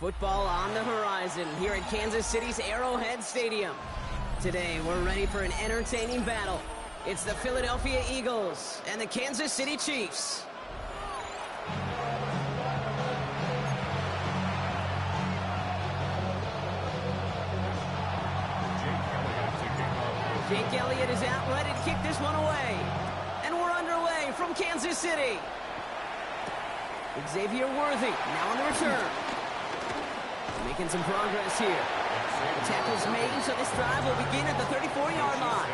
Football on the horizon here at Kansas City's Arrowhead Stadium. Today, we're ready for an entertaining battle. It's the Philadelphia Eagles and the Kansas City Chiefs. Jake Elliott is out ready to kick this one away. And we're underway from Kansas City. Xavier Worthy now on the return. Making some progress here. The tackle's made, so this drive will begin at the 34-yard line.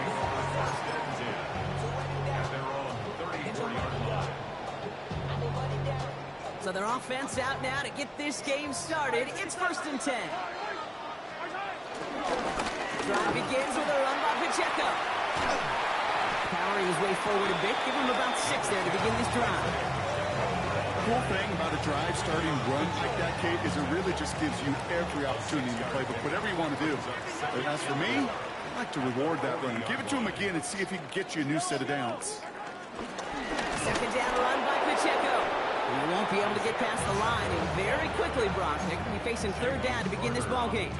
So their offense out now to get this game started. It's 1st and 10. Drive begins with a run by Pacheco. Powering his way forward a bit. Give him about 6 there to begin this drive. The cool thing about a drive starting run like that, Kate, is it really just gives you every opportunity to play, but whatever you want to do. But as for me, I like to reward that run. Give it to him again and see if he can get you a new set of downs. 2nd down run by Pacheco. He won't be able to get past the line, and very quickly, Brock, they're going to be facing 3rd down to begin this ball game.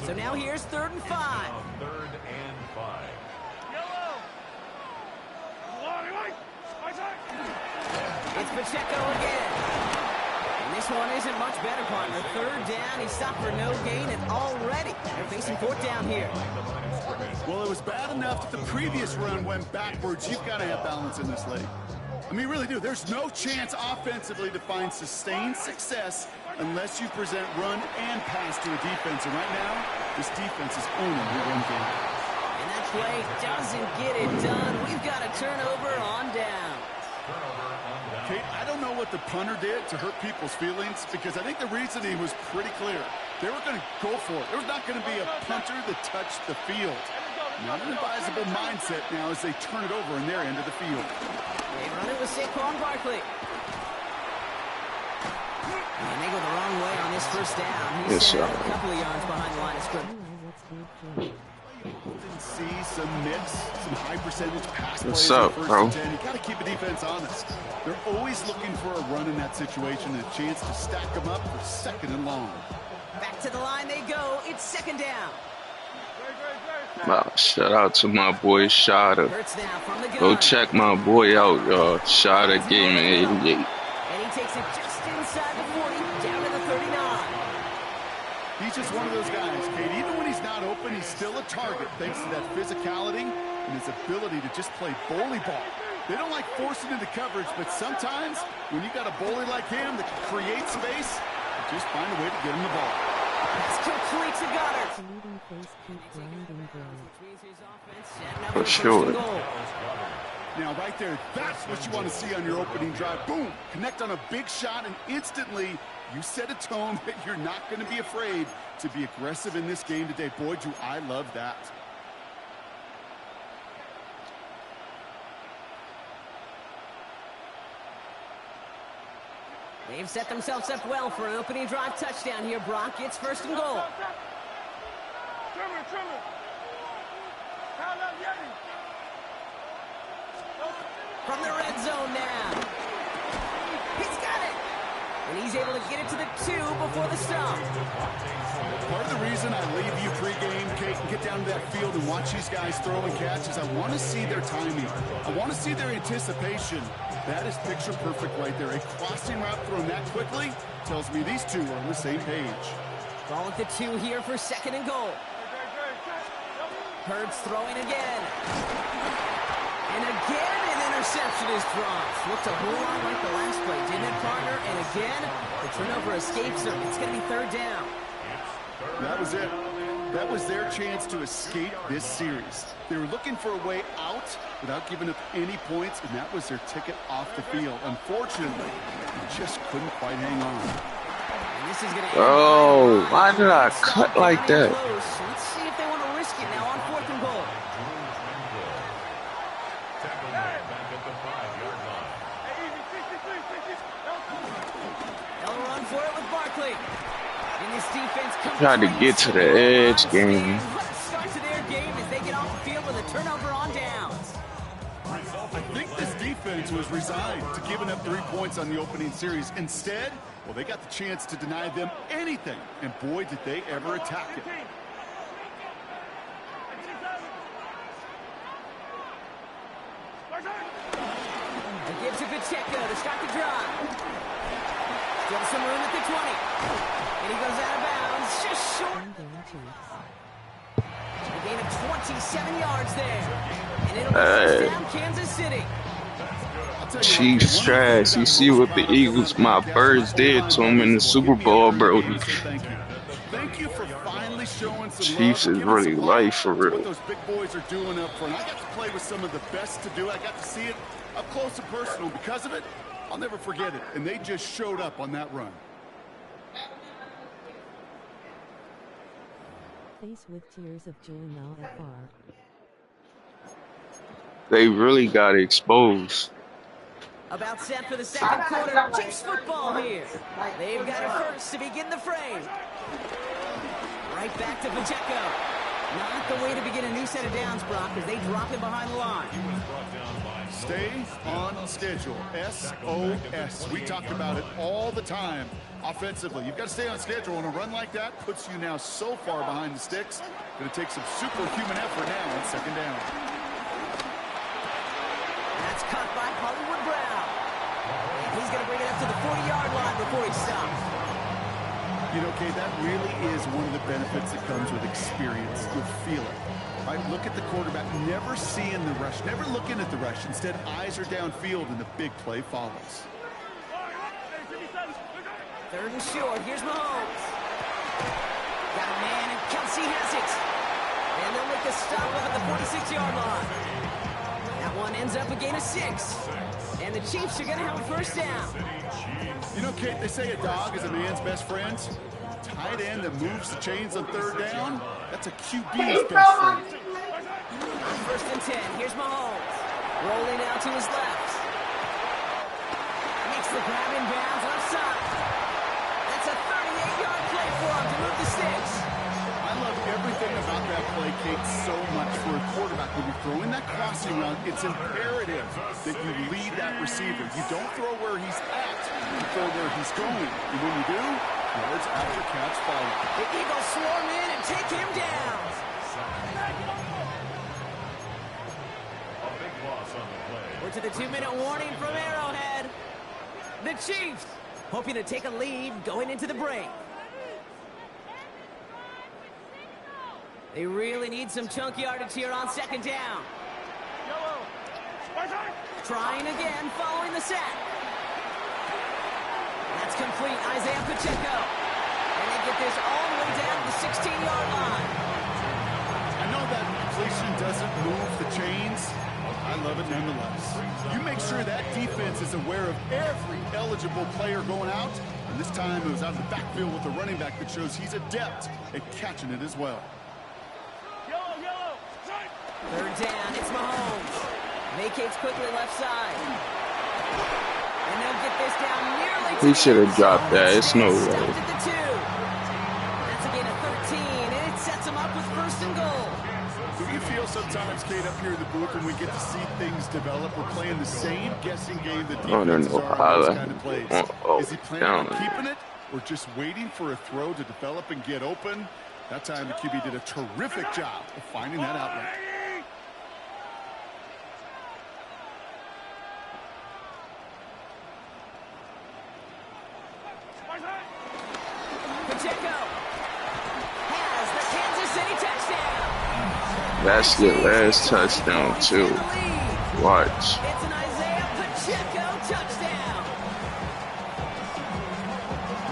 So now here's 3rd and 5. 3rd and 5. It's Pacheco again. And this one isn't much better, partner. 3rd down, he stopped for no gain, and already they're facing 4th down here. Well, it was bad enough that the previous run went backwards. You've got to have balance in this league. I mean, really do. There's no chance offensively to find sustained success unless you present run and pass to a defense. And right now, this defense is owning the run game. And that play doesn't get it done. We've got a turnover on down. Kate, I don't know what the punter did to hurt people's feelings, because I think the reasoning was pretty clear. They were going to go for it. There's not going to be a punter that touched the field. Not an advisable mindset now as they turn it over in their end of the field. They run it with Saquon Barkley. And they go the wrong way on this 1st down. He's a couple of yards behind the line of scrimmage. See some mix, some high percentage pass plays. What's up, bro? You got to keep the defense honest. They're always looking for a run in that situation and a chance to stack them up for 2nd and long. Back to the line they go. It's 2nd down. Wow, shout out to my boy Shada. Hurts now from the gun. Go check my boy out, y'all. Shada Gaming 88. And he takes it just inside the 40, down to the 39. He's just one of those guys, Kate. Even when he's not open, he's still a target thanks to that physicality and his ability to just play bully ball. They don't like forcing into coverage, but sometimes when you got a bully like him that can create space, you just find a way to get him the ball. That's complete to Goddard. For sure. Now, right there, that's what you want to see on your opening drive. Boom! Connect on a big shot, and instantly you set a tone that you're not going to be afraid to be aggressive in this game today. Boy, do I love that. They've set themselves up well for an opening drive touchdown here, Brock. It's 1st and goal. From the red zone now. He's got it. And he's able to get it to the 2 before the stop. Part of the reason I leave you pregame, Kate, and get down to that field and watch these guys throw and catch is I want to see their timing. I want to see their anticipation. That is picture perfect right there. A crossing route thrown that quickly tells me these two are on the same page. Ball at the 2 here for 2nd and goal. Hurts throwing again. And again, an interception is dropped. Looked a whole lot like the last play, didn't it, partner? And again, the turnover escapes them. It's going to be 3rd down. That was it. That was their chance to escape this series. They were looking for a way out without giving up any points, and that was their ticket off the field. Unfortunately, they just couldn't quite hang on. Oh, why did I cut like that? Let's see if they want to risk it now on 4th and goal. They'll run for it with Barkley. And this defense comes Tried to get to the edge game. Start to their game as they get off the field with a turnover on downs. I think this defense defense was resigned to giving up 3 points on the opening series. Instead, well, they got the chance to deny them anything, and boy, did they ever attack it. It gives a good check to start the drive. Still some room at the 20. And he goes out of bounds, just short. A gain of 27 yards there. And it'll be first down, Kansas City. Chiefs trash. You see what the Eagles, my birds, did to him in the Super Bowl, bro. Thank you for finally showing some Chiefs love. is really life for real. What those big boys are doing up front. I got to play with some of the best to do. I got to see it up close and personal. Because of it, I'll never forget it. And they just showed up on that run. Face with tears of joy now FR. They really got exposed. About set for the second quarter. Chiefs football here. They've got it first to begin the fray. Right back to Pacheco. Not the way to begin a new set of downs, Brock, as they drop him behind the line. Stay on schedule. SOS. We talked about it all the time offensively. You've got to stay on schedule, and a run like that puts you now so far behind the sticks. Going to take some superhuman effort now on second down. That's caught by Hollywood Brown. And he's going to bring it up to the 40-yard line before he stops. You know, Kay, that really is one of the benefits that comes with experience. You'll feel it. Right? Look at the quarterback, never seeing the rush, never looking at the rush. Instead, eyes are downfield, and the big play follows. Third and short. Here's Mahomes. Got a man, and Kelsey has it. And they'll make the stop up at the 46-yard line. That one ends up a gain of 6. And the Chiefs are going to have a first down. You know, Kate, they say a dog is a man's best friend. Tight end that moves the chains on third down, that's a QB's best friend. First and 10. Here's Mahomes. Rolling out to his left. Makes the grab in bounds left side. That's a 38-yard play for him to move the sticks. I love everything about that play, Kate, so much for a quarterback. When you're throwing that crossing route, it's imperative that you lead that receiver. You don't throw where he's at, you throw where he's going. And when you do, yards after catch follow. The Eagles swarm in and take him down. We're to the 2-minute warning from Arrowhead. The Chiefs hoping to take a lead going into the break. They really need some chunk yardage here on second down. Trying again following the sack. That's complete. Isaiah Pacheco. And they get this all the way down to the 16-yard line. I know that completion doesn't move the chains. I love it nonetheless. You make sure that defense is aware of every eligible player going out. And this time it was out of the backfield with a running back that shows he's adept at catching it as well. Third down, it's Mahomes. Vacates quickly left side. And they'll get this down nearly to He should have dropped that. It's no way. Stopped at the 2. That's a gain of 13, and it sets them up with first and goal. Do you feel sometimes, Kate, up here in the booth when we get to see things develop, we're playing the same guessing game that defenses are on those kind of plays? Is he planning on keeping it or just waiting for a throw to develop and get open? That time the QB did a terrific job of finding that outlet. Pacheco has the Kansas City touchdown. That's your last touchdown, too. Watch. It's an Isaiah Pacheco touchdown.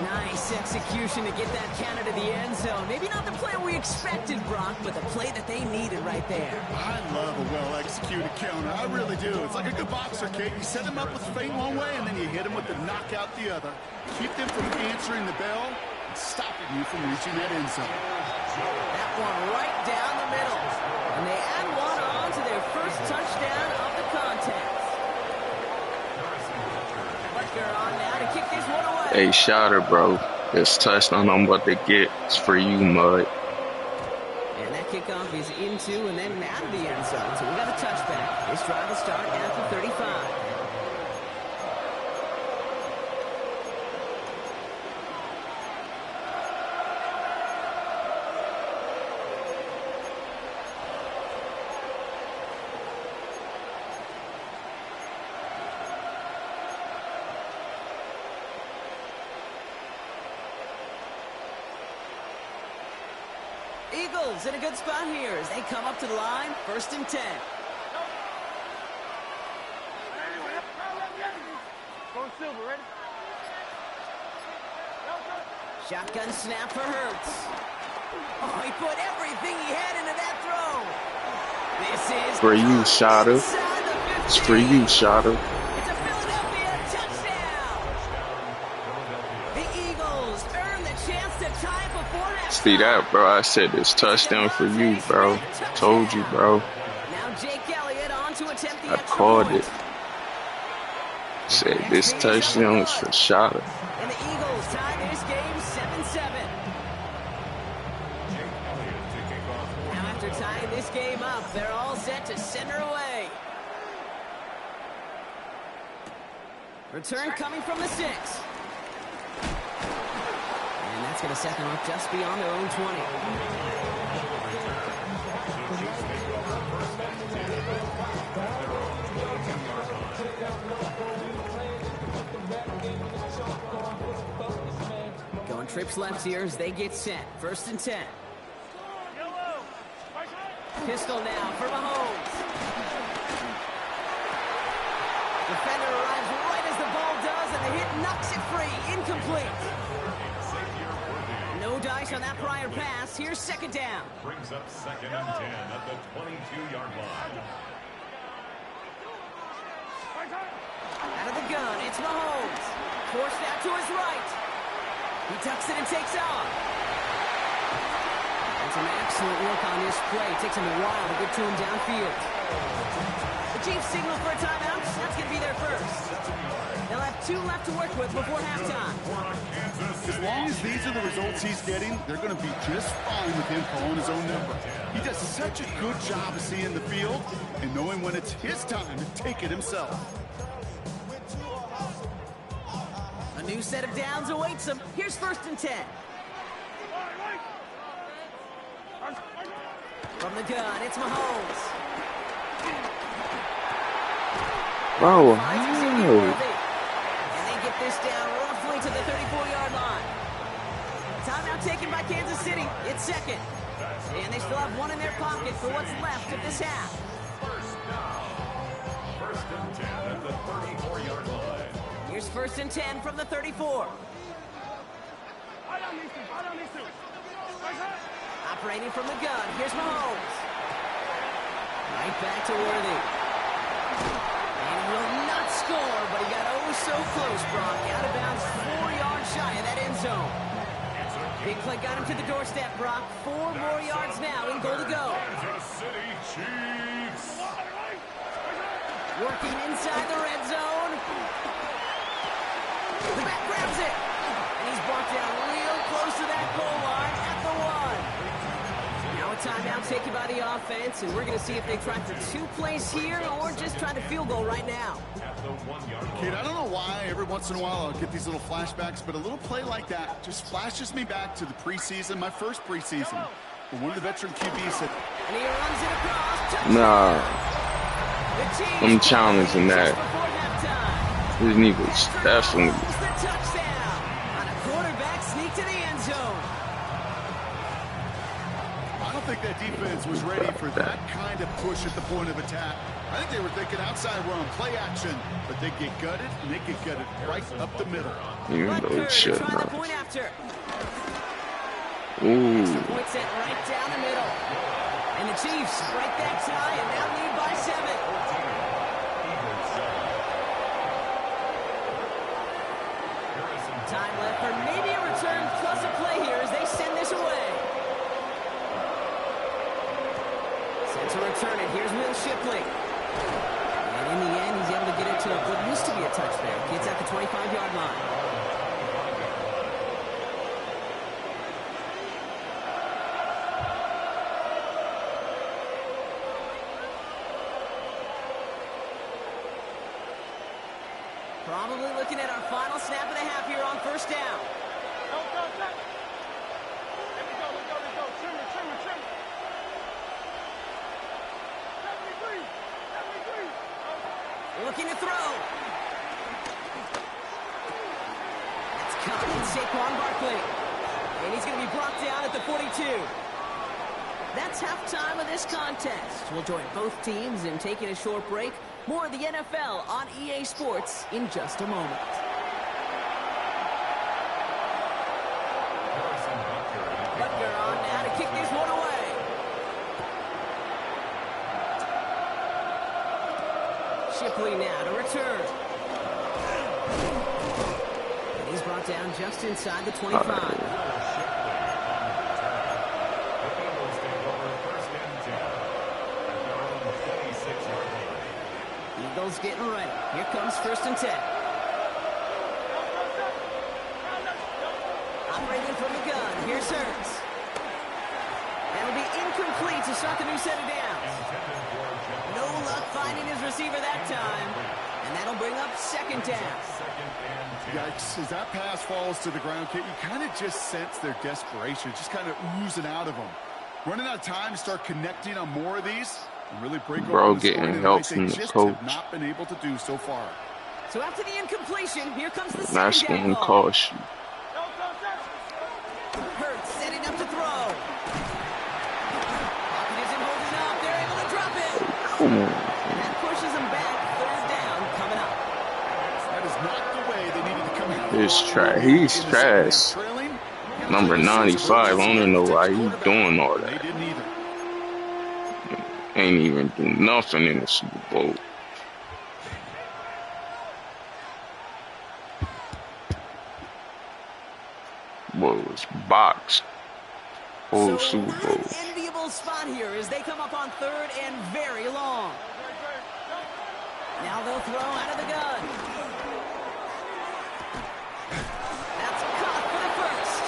Nice execution to get that counter to the end zone. Maybe not the play we expected, Brock, but the play that they needed right there. I love a well-executed counter. I really do. It's like a good boxer, Kate. You set him up with feint one way, and then you hit him with the knockout the other. Keep them from answering the bell and stopping you from reaching that end zone. That one right down the middle. And they add one on to their first touchdown of the contest. Butker on now to kick this one away. Hey, Shotter, bro. This touchdown I'm about to get is for you, Mud. And that kickoff is into and then out of the end zone. So we got a touchback. This drive will start at the 35. Eagles in a good spot here as they come up to the line, 1st and 10. Shotgun snap for Hurts. Oh, he put everything he had into that throw. This is For you, Shotta. It's for you, Shotta. It's a Philadelphia touchdown. The Eagles earn the chance to tie before halftime. See that, bro? I said this touchdown for you, bro. Told you, bro. Now Jake Elliott on to attempt the I extra called point. it. Said this touchdown is for Shotta. And the Eagles tie this game 7-7. Now after tying this game up, they're all set to center away. Return coming from the 6. And that's going to set them up just beyond their own 20. Going trips left here as they get set. 1st and 10. Pistol now for Mahomes. Defender arrives right as the ball does, and the hit knocks it free. Incomplete. No dice on that prior pass. Here's 2nd down. Brings up 2nd and 10 at the 22-yard line. Out of the gun, it's Mahomes. Forced out to his right. He tucks it and takes off. And some excellent work on this play. Takes him a while to get to him downfield. The Chiefs signal for a timeout. That's going to be their first. They'll have 2 left to work with before halftime. As long as these are the results he's getting, they're going to be just fine with him calling his own number. He does such a good job of seeing the field and knowing when it's his time to take it himself. A new set of downs awaits him. Here's 1st and 10. From the gun, it's Mahomes. Bro, And they get this down roughly to the 34-yard line. Timeout taken by Kansas City. It's 2nd. And they still have 1 in their pocket for what's left of this half. 1st and 10 at the 34-yard line. Here's 1st and 10 from the 34. Operating from the gun, here's Mahomes. Right back to Worthy. And he will not score, but he got oh so close, Brock. Out of bounds 4 yards shy of that end zone. Big play got him to the doorstep, Brock. 4 more yards now in goal to go. Kansas City Chiefs. Working inside the red zone. The back grabs it. And he's brought down real close to that goal line at the 1. Now a timeout taken by the offense, and we're going to see if they try for 2 plays here or just try to field goal right now. Kid, I don't know why every once in a while I'll get these little flashbacks, but a little play like that just flashes me back to the preseason, my first preseason. When one of the veteran QBs said, And he runs it across. Touchdown. Nah, The Chiefs I'm challenging just that. before halftime. This nigga's definitely. The touchdown on a quarterback sneak to the end zone. I don't think that defense was ready for that kind of push at the point of attack. I think they were thinking outside run, play action, but they get gutted, and they get gutted right up the middle. You know it should, Try the bro. point after. Ooh. Point sent right down the middle. And the Chiefs break that tie and now lead by 7. Time left for maybe a return plus a play here as they send this away. Set to return it. Here's Will Shipley. And in the end, he's able to get it to what used to be a touchback. Gets at the 25-yard line. Probably looking at our final snap of the half here on 1st down. Looking to throw. That's caught in Saquon Barkley. And he's going to be brought down at the 42. That's halftime of this contest. We'll join both teams in taking a short break. More of the NFL on EA Sports in just a moment. Butker on now to kick this one away. Shipley now to return. And he's brought down just inside the 25. Eagles getting ready. Here comes 1st and 10. Operating from the gun. Here's Hurts. That'll be incomplete to start the new set of downs. No luck finding his receiver that time. And that'll bring up 2nd down. Yikes, as that pass falls to the ground, Kate, you kind of just sense their desperation, just kind of oozing out of them. Running out of time to start connecting on more of these. And really break bro open getting help from the coach. Have not been able to do so far. So after the incompletion, here comes the that's second gonna down cost you. Hurts setting up to throw. Pocket isn't holding up. They're able to drop it. Come on. That pushes them back. 3rd down coming up. That is not the way they needed to come out. He's trash. Number 95. I don't even know why he's doing all that. They didn't either. Ain't even do nothing in the Super Bowl. Boy, it was boxed. Whole So Super Bowl. an enviable spot here as they come up on 3rd and very long. Now they'll throw out of the gun. That's caught for the 1st.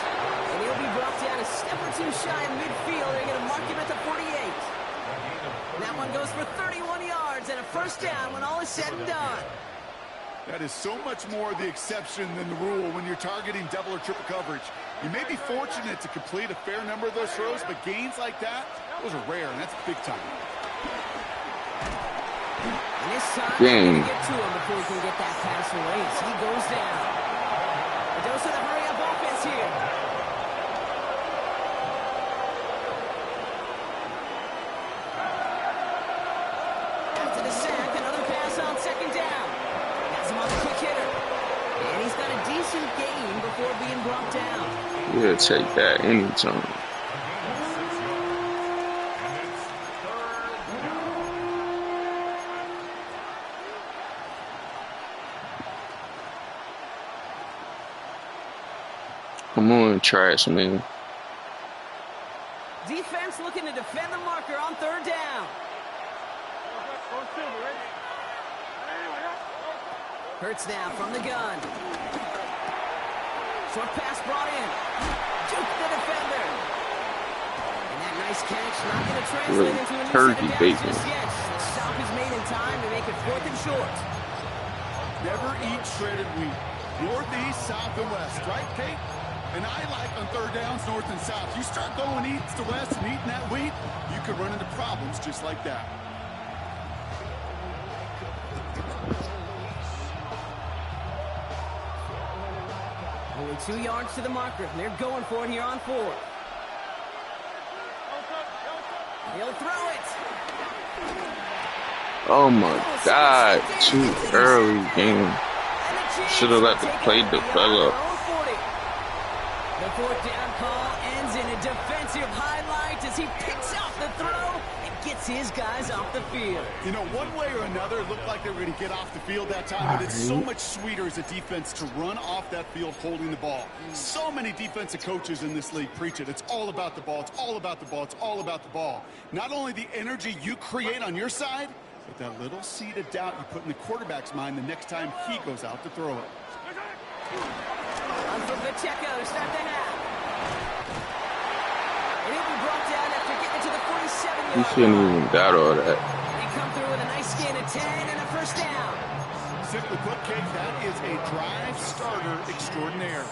And he'll be brought down a step or two shy of midfield. They're going to mark him at the 48. That one goes for 31 yards and a 1st down when all is said and done. That is so much more the exception than the rule when you're targeting double or triple coverage. You may be fortunate to complete a fair number of those throws, but gains like that, those are rare, and that's big time. And this time, Dang. get to him before he can get that pass away as he goes down. A dose of the hurry-up offense here. After the sack, another pass on 2nd down. Has him on the quick hitter. And he's got a decent gain before being brought down. We'll take that anytime. Come on, trash man. Defense looking to defend the marker on 3rd down. Hurts now from the gun. Short pass brought in. Juke the defender. And that nice catch not going to translate into a new set of downs just yet. The stop is made in time to make it 4th and short. Never eat shredded wheat. Northeast, south, and west, right, Kate? And I like on 3rd downs, north and south. You start going east to west and eating that wheat, you could run into problems just like that. Only 2 yards to the marker. They're going for it here on 4th. He'll throw it. Oh my God, too early game. Should have let the play develop. The 4th down call ends in a defensive highlight as he picks off the throw and gets his guys off the field. You know, one way or another, it looked like they were going to get off the field that time, but it's so much sweeter as a defense to run off that field holding the ball. So many defensive coaches in this league preach it. It's all about the ball. It's all about the ball. It's all about the ball. Not only the energy you create on your side, but that little seed of doubt you put in the quarterback's mind the next time he goes out to throw it. On from Pacheco to start the half. And he'll be brought down after getting to the 47-yard line. He shouldn't even got all that. They come through with a nice gain of 10 and a 1st down. Simply put, Kate, that is a drive starter extraordinaire.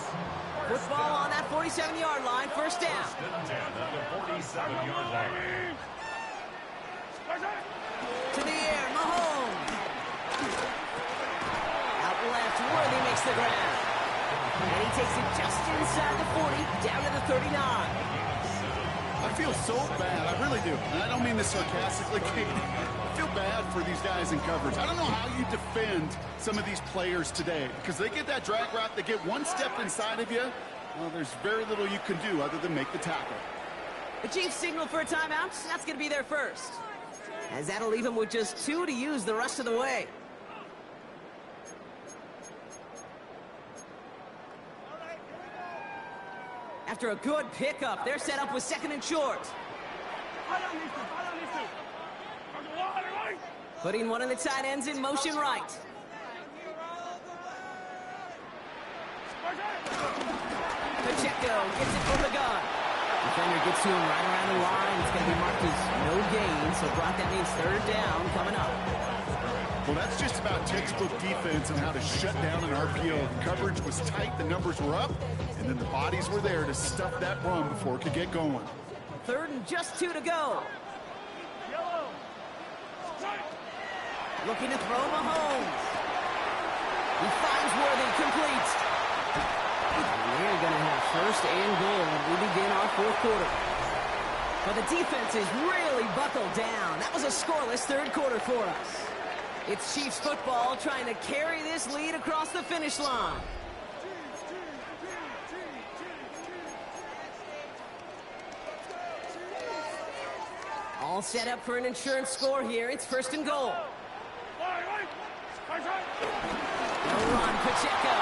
Football on that 47-yard line, 1st down. To the air, Mahomes. Out left, Worthy makes the grab. And he takes it just inside the 40, down to the 39. I feel so bad. I really do. And I don't mean this sarcastically, Kate. I feel bad for these guys in coverage. I don't know how you defend some of these players today because they get that drag route, they get one step inside of you. Well, there's very little you can do other than make the tackle. The Chiefs signal for a timeout. That's going to be their first. As that'll leave them with just 2 to use the rest of the way. After a good pickup, they're set up with 2nd and short. Putting one of the tight ends in motion right. Pacheco gets it from the gun. Defender gets to him right around the line. It's going to be marked as no gain, so Brock, that means 3rd down coming up. Well, that's just about textbook defense and how to shut down an RPO. The coverage was tight, the numbers were up, and then the bodies were there to stuff that run before it could get going. 3rd and just 2 to go. Looking to throw Mahomes. He finds Worthy, complete. We're going to have 1st and goal as we begin our 4th quarter. But the defense is really buckled down. That was a scoreless 3rd quarter for us. It's Chiefs football trying to carry this lead across the finish line. All set up for an insurance score here. It's 1st and goal. No run, Pacheco.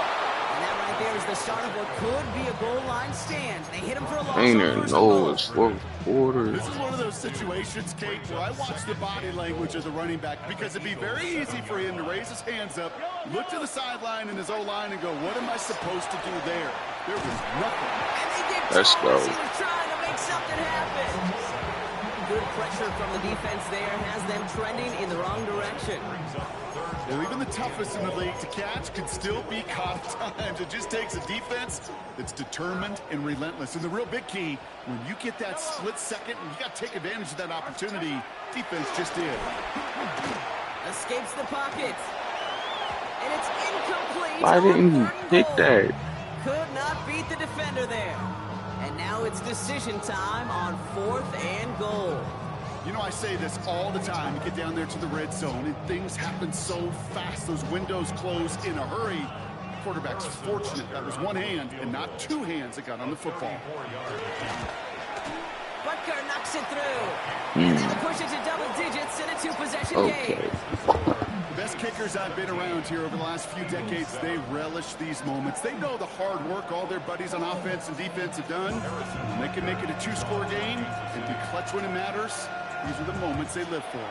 And that right there is the start of what could be a goal line stand. They hit him for a loss. Ain't there no, it's 4th quarter. This is one of those situations, Kate, where I watch the body language of the running back because it'd be very easy for him to raise his hands up, look to the sideline in his O-line and go, what am I supposed to do there? There was nothing. And they get Let's go. He was trying to make something happen. Good pressure from the defense there has them trending in the wrong direction. Well, even the toughest in the league to catch can still be caught at times. It just takes a defense that's determined and relentless. And the real big key, when you get that split second, and you got to take advantage of that opportunity, defense just did. Escapes the pocket. And it's incomplete. Why didn't you pick that? Could not beat the defender there. And now it's decision time on 4th and goal. You know, I say this all the time. You get down there to the red zone, and things happen so fast. Those windows close in a hurry. Quarterback's fortunate. That was one hand and not 2 hands that got on the football. Butker knocks it through. And that'll push it to double digits in a 2-possession game. The best kickers I've been around here over the last few decades, they relish these moments. They know the hard work all their buddies on offense and defense have done. And they can make it a 2-score game and be clutch when it matters. These are the moments they live for.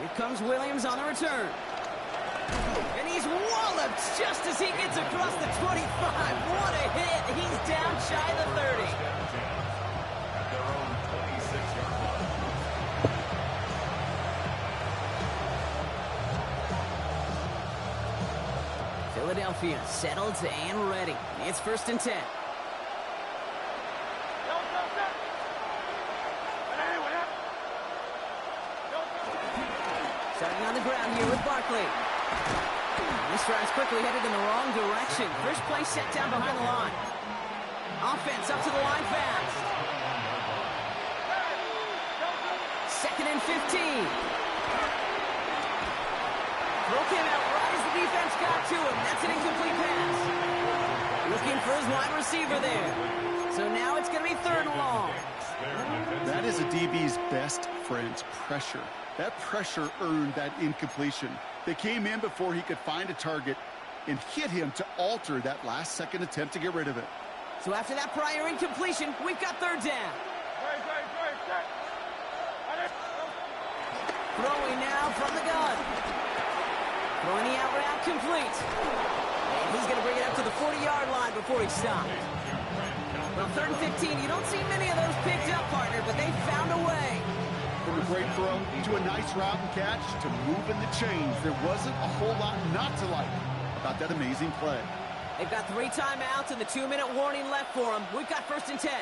Here comes Williams on the return. And he's walloped just as he gets across the 25. What a hit. He's down shy of the 30. Their own 26-yard line. Philadelphia settled and ready. It's 1st and 10. Starting on the ground here with Barkley. This drive's quickly headed in the wrong direction. First play set down behind the line. Offense up to the line fast. 2nd and 15. Throw came out right as the defense got to him. That's an incomplete pass. Looking for his wide receiver there. So now it's going to be 3rd and long. That is a DB's best friend, pressure. That pressure earned that incompletion. They came in before he could find a target and hit him to alter that last-second attempt to get rid of it. So after that prior incompletion, we've got 3rd down. Throwing now from the gun. Throwing the out route complete. And he's going to bring it up to the 40-yard line before he stopped. Well, 3rd and 15, you don't see many of those picked up, partner, but they found a way. From a great throw to a nice route and catch to moving the chains, there wasn't a whole lot not to like about that amazing play. They've got 3 timeouts and the 2-minute warning left for them. We've got 1st and 10.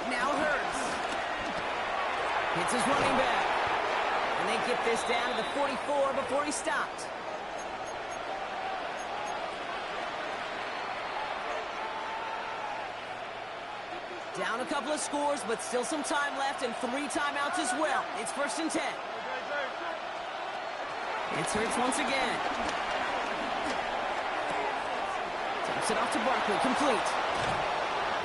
Now Hurts. Hits his running back. And they get this down to the 44 before he stopped. Down a couple of scores, but still some time left and 3 timeouts as well. It's 1st and 10. It's Hurts once again. Takes it off to Barkley, complete.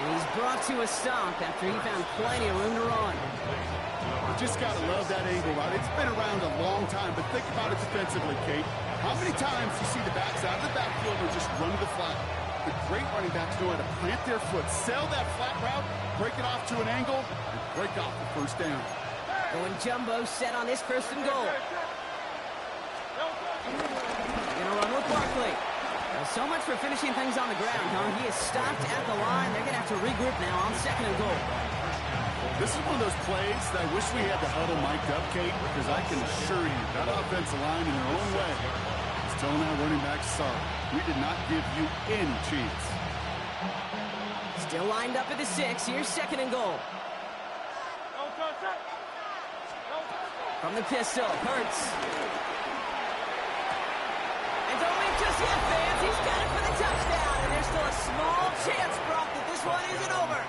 And he's brought to a stop after he found plenty of room to run. You just got to love that angle route. It's been around a long time, but think about it defensively, Kate. How many times you see the backs out of the backfield or just run to the flat? The great running backs know how to plant their foot, sell that flat route, break it off to an angle, and break off the 1st down. Going jumbo set on this 1st and goal. Gonna run with Barkley. Well, so much for finishing things on the ground, huh? He is stopped at the line. They're gonna have to regroup now on 2nd and goal. This is one of those plays that I wish we had the huddle mic'd up, Kate, because I can assure you that offensive line in their own way is telling our running backs, sorry, we did not give you any chance. Still lined up at the 6. Here's 2nd and goal. From the pistol, Hurts. And don't leave just yet, fans. He's got it for the touchdown. And there's still a small chance, Brock, that this one isn't over.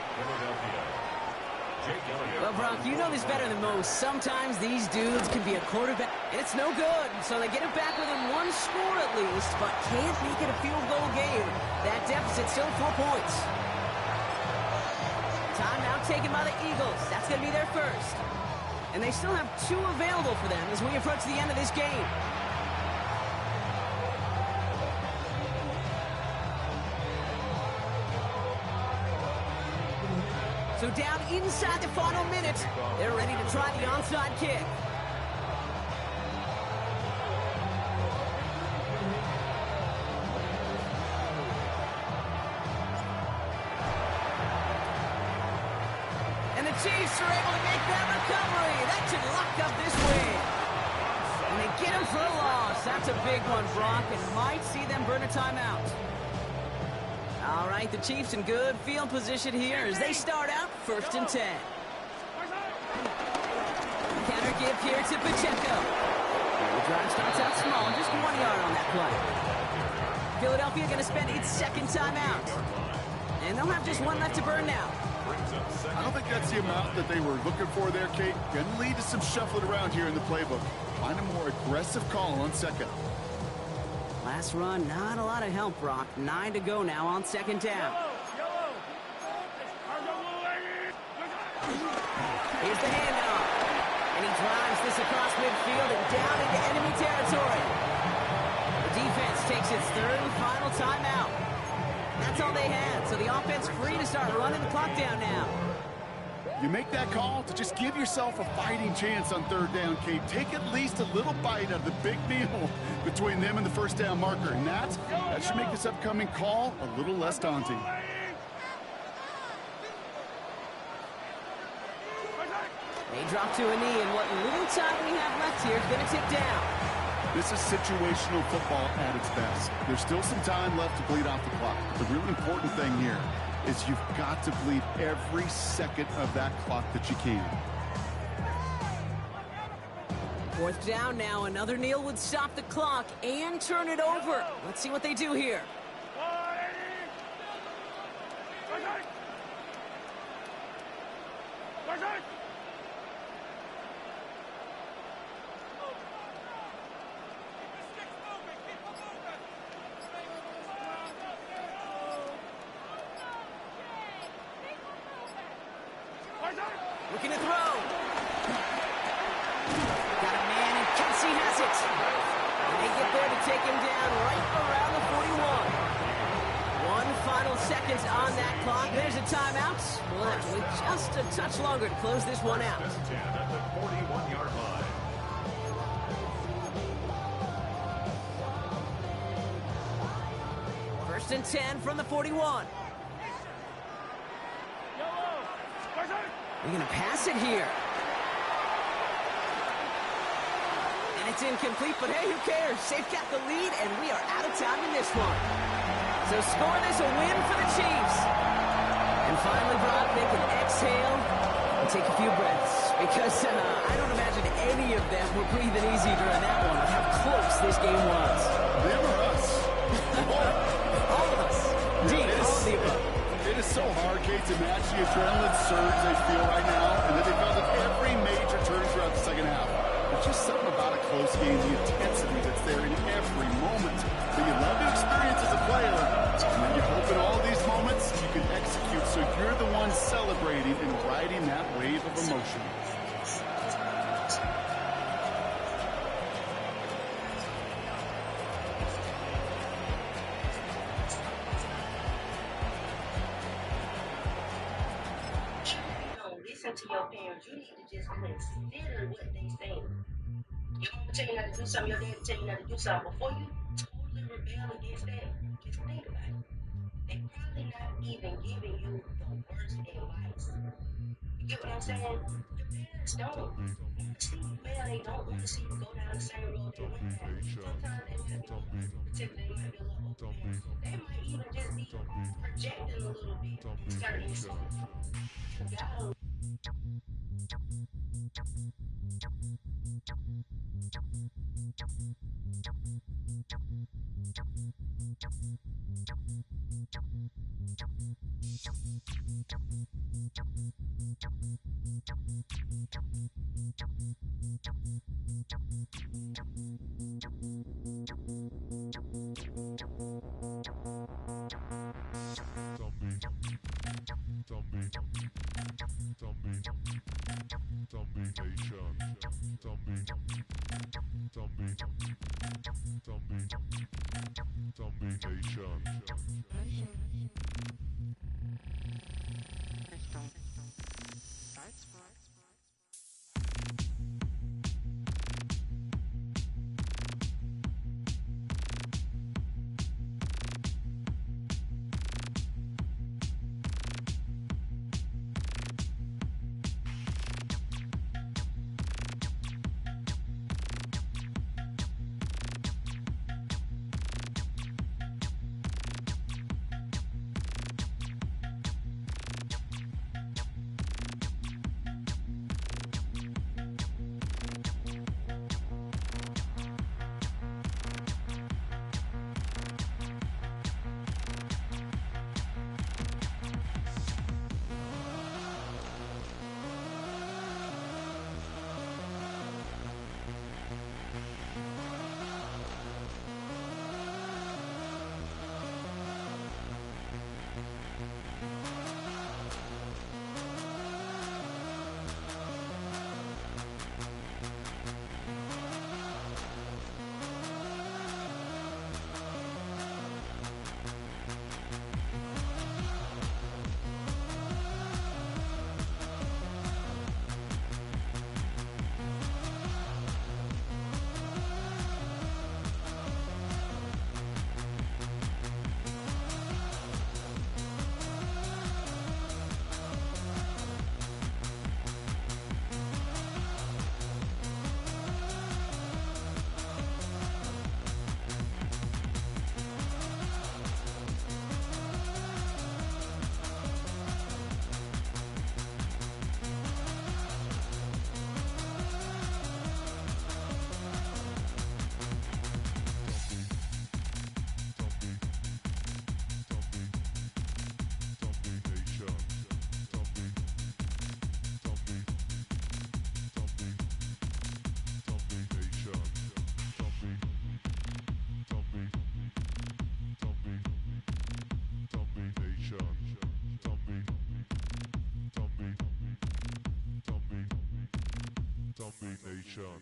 Well, Brock, you know this better than most. Sometimes these dudes can be a quarterback, and it's no good. So they get it back within 1 score at least, but can't make it a field goal game. That deficit's still 4 points. Timeout taken by the Eagles. That's going to be their first. And they still have 2 available for them as we approach the end of this game. So down inside the final minute, they're ready to try the onside kick. And the Chiefs are able to make that recovery. That should lock up this win. And they get him for a loss. That's a big one, Brock, and might see them burn a timeout. All right, the Chiefs in good field position here as they start out 1st and 10. Counter give here to Pacheco. The drive starts out small, just 1 yard on that play. Philadelphia going to spend its 2nd timeout. And they'll have just 1 left to burn now. I don't think that's the amount that they were looking for there, Kate. Going to lead to some shuffling around here in the playbook. Find a more aggressive call on 2nd. Last run, not a lot of help, Brock. 9 to go now on 2nd down. Here's the handoff. And he drives this across midfield and down into enemy territory. The defense takes its 3rd and final timeout. That's all they had, so the offense free to start running the clock down now. You make that call to just give yourself a fighting chance on 3rd down, Kate. Take at least a little bite of the big meal between them and the 1st down marker. And that should make this upcoming call a little less daunting. They drop to a knee, and what little time we have left here is going to tick down. This is situational football at its best. There's still some time left to bleed off the clock. The really important thing here is you've got to bleed every second of that clock that you can. 4th down now. Another kneel would stop the clock and turn it over. Let's see what they do here. Looking to throw. Got a man, and Kelsey has it. And they get there to take him down right around the 41. 1 final second on that clock. There's a timeout. We'll have to wait just a touch longer to close this one out. 10 at the 41-yard line. First and 10 from the 41. They're going to pass it here. And it's incomplete, but hey, who cares? They've got the lead, and we are out of time in this one. So score this a win for the Chiefs. And finally, Brock, they can exhale and take a few breaths. Because I don't imagine any of them were breathing easy during that one. How close this game was. Them or us? All of us. Indeed, all of the above. It is so hard, Kate, to match the adrenaline surge they feel right now, and that they felt at every major turn throughout the second half. There's just something about a close game, the intensity that's there in every moment that you love to experience as a player. And then you hope in all these moments you can execute so you're the one celebrating and riding that wave of emotion. Listen to your parents. You need to just consider what they say. Your mama tell you not to do something, your daddy tell you not to do something. Before you totally rebel against that, just think about it. They probably not even giving you the worst advice. You get what I'm saying? Your parents don't want to see you fail. They don't want to see you go down the same road they went down. Sometimes they might be a little overprotective. They might be a little overbearing. They might even just be projecting a little bit in certain instances. You gotta Nation.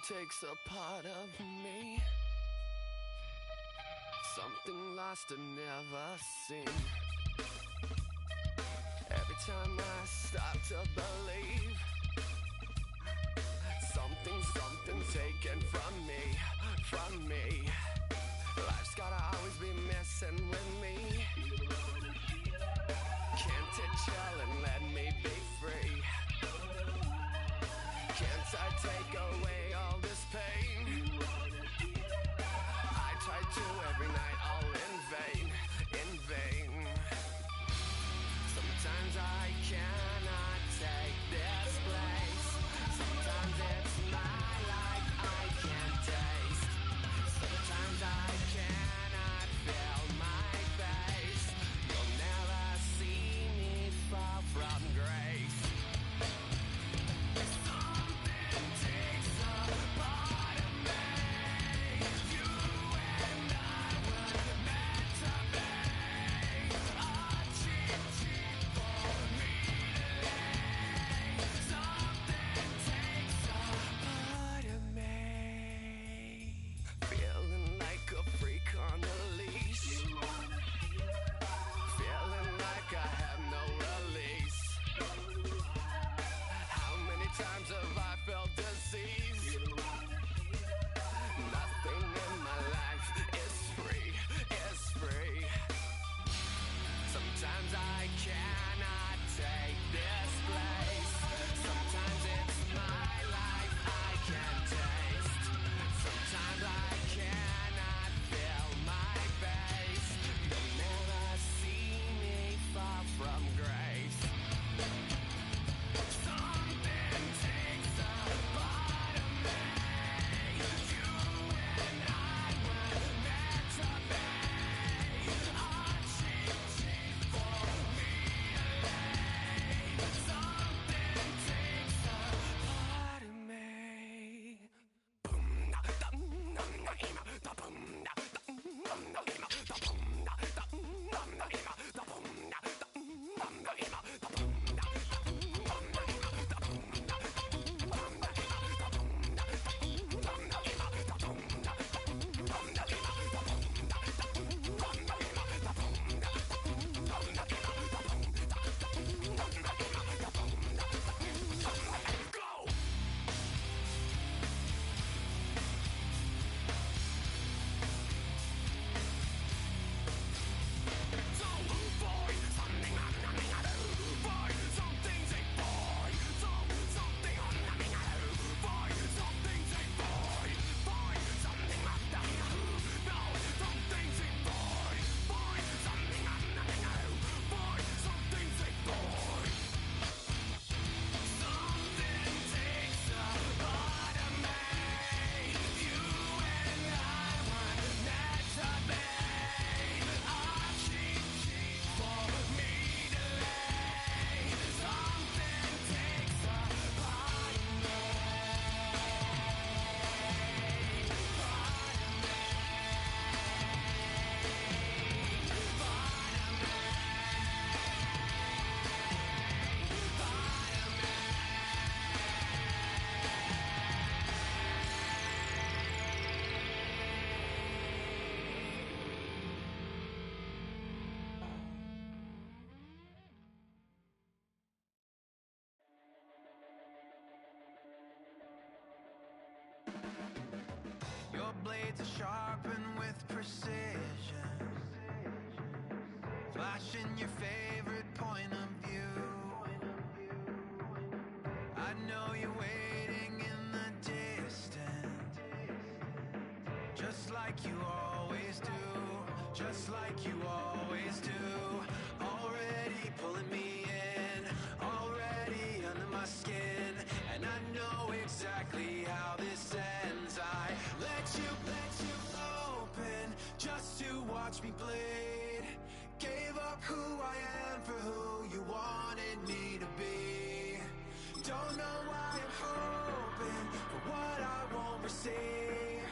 takes a part of me, something lost and never seen. Every time I start to believe, something's taken from me. Life's gotta always be messing with me. Can't it chill and let me be free? Can't I take away all this pain? I try to every night, all in vain. Sometimes I cannot take this place. Sometimes it's my life I can't taste. Sometimes I cannot feel my face. You'll never see me fall from grace. Something takes a part of me. You and I were meant to be. A cheat for me to lay. Something takes a part of me. Feeling like a freak on a leash. Feeling like I have no release. How many times have I felt disease? Nothing in my life is free. Sometimes I cannot take this place. Sometimes it's my life I can't taste. Sometimes I cannot feel my face. You'll never see me fall from grace. Something takes a part of me. You and I were meant to be. A cheat for me to lay. Something takes a part of me. Your blades are sharpened with precision, flashing your favorite point of view. I know you're waiting in the distance, just like you always do, just like you always do. Already pulling me in, already under my skin, and I know exactly how this ends. I let you open just to watch me bleed. Gave up who I am for who you wanted me to be. Don't know why I'm hoping for what I won't receive.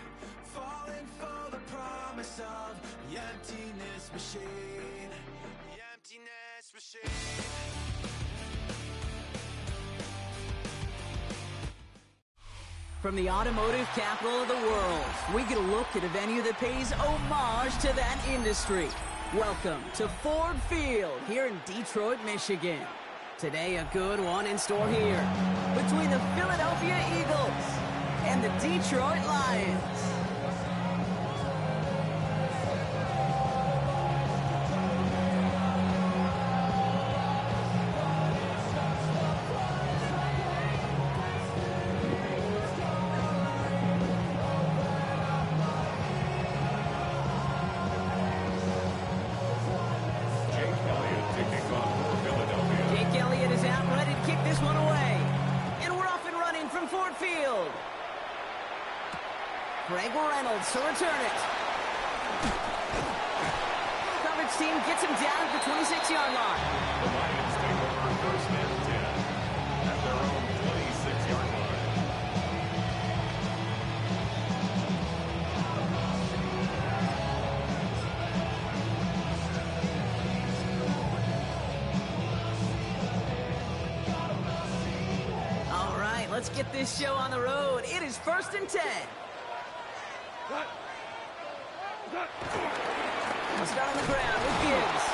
Falling for the promise of the emptiness machine. The emptiness machine. From the automotive capital of the world, we get a look at a venue that pays homage to that industry. Welcome to Ford Field here in Detroit, Michigan. Today, a good one in store here between the Philadelphia Eagles and the Detroit Lions. To return it. Coverage team gets him down at the 26-yard line. The Lions take over first and 10 at their own 26-yard line. All right, let's get this show on the road. It is first and 10. We'll start on the ground with Gibbs.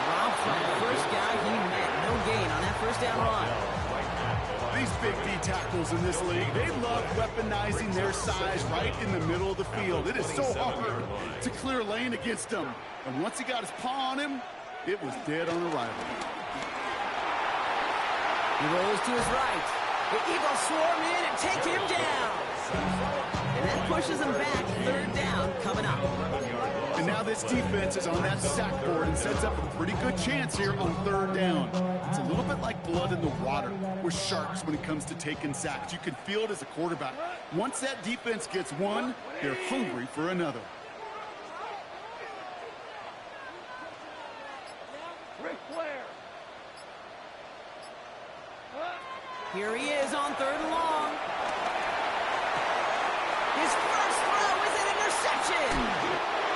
Dropped from the first guy he met. No gain on that first down run. These big D tackles in this league, they love weaponizing their size right in the middle of the field. It is so hard to clear a lane against them. And once he got his paw on him, it was dead on arrival. He rolls to his right. The Eagles swarm in and take him down. And that pushes him back. Third down coming up. And now this defense is on that sack board and sets up a pretty good chance here on third down. It's a little bit like blood in the water with sharks when it comes to taking sacks. You can feel it as a quarterback. Once that defense gets one, they're hungry for another. Here he is on third and long. His first throw is an interception.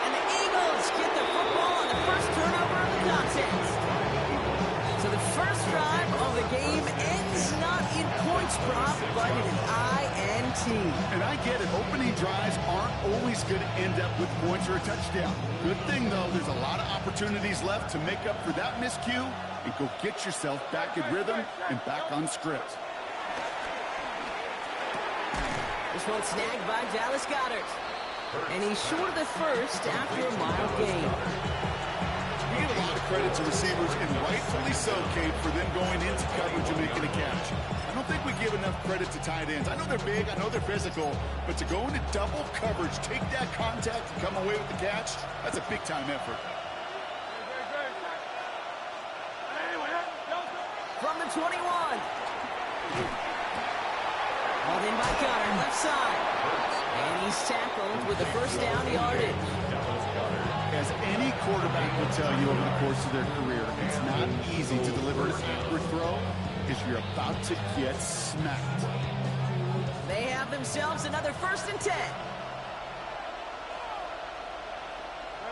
And the Eagles get the football on the first turnover of the contest. So the first drive of the game ends not in points prop, but in an INT. And I get it. Opening drives aren't always going to end up with points or a touchdown. Good thing, though, there's a lot of opportunities left to make up for that miscue and go get yourself back in rhythm and back on script. This one snagged by Dallas Goedert. And he's short of the first after a mile gain. We give a lot of credit to receivers, and rightfully so, Kate, for them going into coverage and making a catch. I don't think we give enough credit to tight ends. I know they're big, I know they're physical, but to go into double coverage, take that contact, and come away with the catch, that's a big-time effort. From the 21. Hauled in by Goddard, left side. And he's tackled with the first down yardage. As any quarterback will tell you over the course of their career, it's not easy to deliver an accurate throw because you're about to get smacked. They have themselves another first and 10.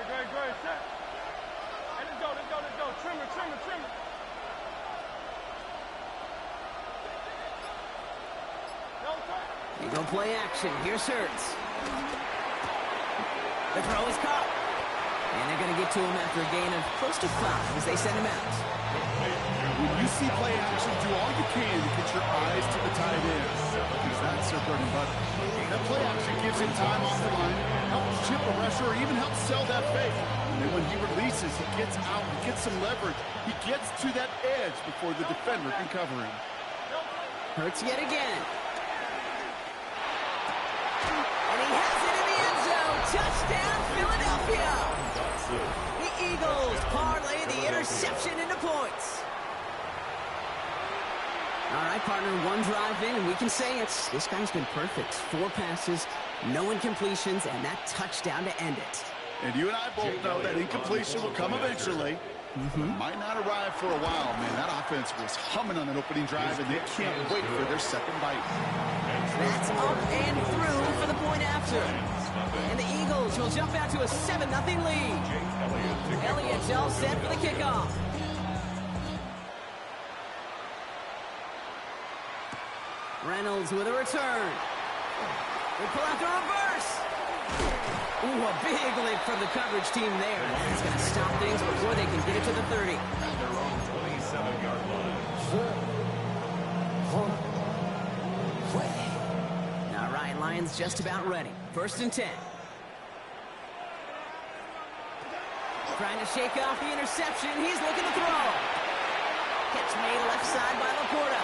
Great. Set. Hey, let's go. Trimmer. Eagle play action. Here's Hurts. The throw is caught. And they're going to get to him after a gain of close to 5 as they send him out. When you see play action, do all you can to get your eyes to the tight end, because that's their bread and butter. That play action gives him time off the line, helps chip a rusher, or even helps sell that fake. And then when he releases, he gets out, he gets some leverage. He gets to that edge before the defender can cover him. Hurts yet again. And he has it in the end zone. Touchdown, Philadelphia. The Eagles parlay the interception into points. All right, partner, one drive in, and we can say this guy's been perfect. 4 passes, no incompletions, and that touchdown to end it. And you and I both know that incompletion will come eventually. Might not arrive for a while, man. That offense was humming on that opening drive, and they can't wait for their second bite. That's up and through for the point after. And the Eagles will jump out to a 7-0 lead. Elliott's all set for the kickoff. Reynolds with a return. They pull out the reverse. Ooh, a big lift from the coverage team there. That's going to stop things before they can get it to the 30. At their own 27-yard line. All right, Lions just about ready. 1st and 10. Trying to shake off the interception. He's looking to throw. Catch made left side by Laporta.